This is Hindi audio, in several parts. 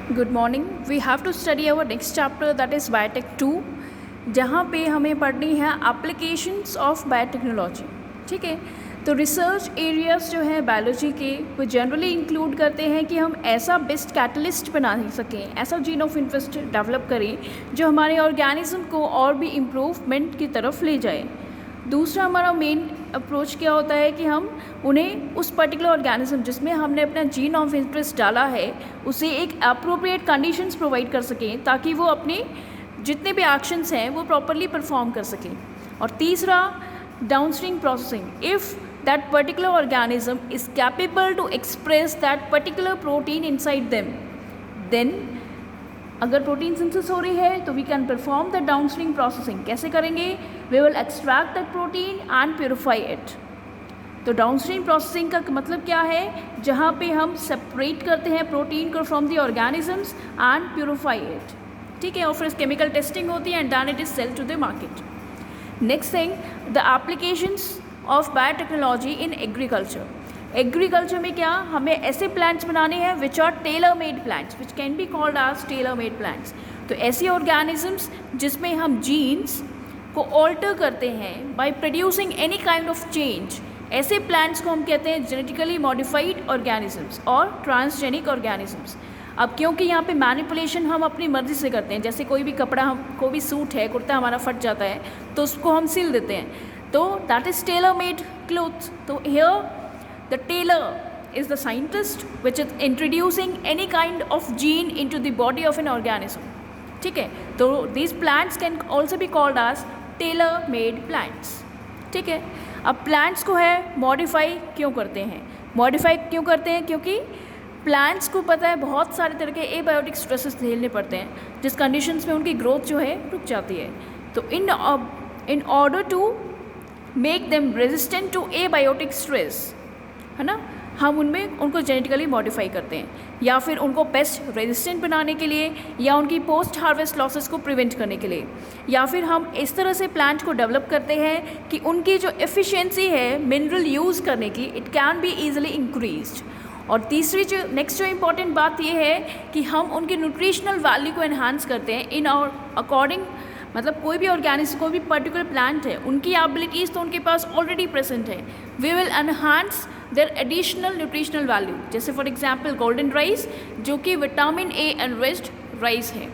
Good morning. We have to study our next chapter that is biotech 2, जहाँ पे हमें पढ़नी है एप्लीकेशंस ऑफ बायोटेक्नोलॉजी। ठीक है, तो रिसर्च एरियाज जो है बायोलॉजी के वो जनरली इंक्लूड करते हैं कि हम ऐसा बेस्ट कैटलिस्ट बना सकें, ऐसा जीन ऑफ इंटरेस्ट डेवलप करें जो हमारे ऑर्गेनिज्म को और भी इम्प्रूवमेंट की तरफ ले जाए। दूसरा हमारा मेन अप्रोच क्या होता है कि हम उन्हें उस पर्टिकुलर ऑर्गेनिज्म जिसमें हमने अपना जीन ऑफ इंटरेस्ट डाला है उसे एक अप्रोप्रिएट कंडीशंस प्रोवाइड कर सकें ताकि वो अपने जितने भी एक्शंस हैं वो प्रॉपरली परफॉर्म कर सकें। और तीसरा downstream processing, if that particular organism is capable to express that particular protein inside them, then अगर प्रोटीन सिंथेसिस हो रही है तो we can perform the downstream processing. कैसे करेंगे? We will extract that protein and purify it. तो डाउनस्ट्रीम प्रोसेसिंग का मतलब क्या है? जहाँ पे हम सेपरेट करते हैं प्रोटीन को from the organisms and purify it. ठीक है, और फिर केमिकल टेस्टिंग होती है and then it is sell to the market. Next thing, the applications of biotechnology in agriculture. Agriculture में क्या, हमें ऐसे प्लांट्स बनाने हैं which are tailor made plants, which can be called as tailor made plants. तो ऐसे ऑर्गेनिजम्स जिसमें हम जीन्स को ऑल्टर करते हैं by producing any kind of change, ऐसे प्लांट्स को हम कहते हैं जेनेटिकली मॉडिफाइड ऑर्गेनिजम्स और ट्रांसजेनिक ऑर्गेनिजम्स। अब क्योंकि यहाँ पे मैनिपुलेशन हम अपनी मर्जी से करते हैं, जैसे कोई भी कपड़ा, हम कोई भी सूट है, कुर्ता हमारा फट जाता है तो उसको हम सिल देते हैं, तो that is tailor made cloth. तो here the tailor is the scientist which is introducing any kind of gene into the body of an organism. ठीक है, तो these plants can also be called as tailor made plants. ठीक है, अब plants को है modify क्यों करते हैं? modify क्यों करते हैं? क्योंकि plants को पता है बहुत सारे तरह के abiotic stresses झेलने पड़ते हैं जिस conditions में उनकी growth जो है रुक जाती है। तो in order to make them resistant to abiotic stress, है ना, हम उनमें उनको जेनेटिकली मॉडिफाई करते हैं, या फिर उनको पेस्ट रेजिस्टेंट बनाने के लिए, या उनकी पोस्ट हार्वेस्ट लॉसेस को प्रिवेंट करने के लिए, या फिर हम इस तरह से प्लांट को डेवलप करते हैं कि उनकी जो एफिशिएंसी है मिनरल यूज़ करने की, it can be easily increased. और तीसरी जो नेक्स्ट जो इम्पॉर्टेंट बात ये है कि हम उनके न्यूट्रिशनल वैल्यू को एनहांस करते हैं इन और अकॉर्डिंग, मतलब कोई भी ऑर्गेनिज्म, कोई भी पर्टिकुलर प्लांट है, उनकी एबिलिटीज़ तो उनके पास ऑलरेडी प्रेजेंट है, we will enhance their additional nutritional value. जैसे फॉर एग्जांपल गोल्डन राइस जो कि विटामिन ए एनरिच्ड राइस है।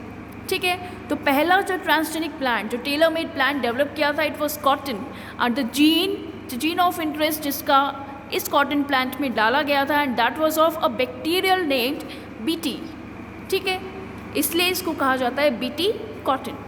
ठीक है, तो पहला जो ट्रांसजेनिक प्लांट, जो टेलर मेड प्लांट डेवलप किया था, it was cotton, and the gene of interest जिसका इस कॉटन प्लांट में डाला गया था, and that was of a bacterial named BT. ठीक है, इसलिए इसको कहा जाता है बीटी कॉटन।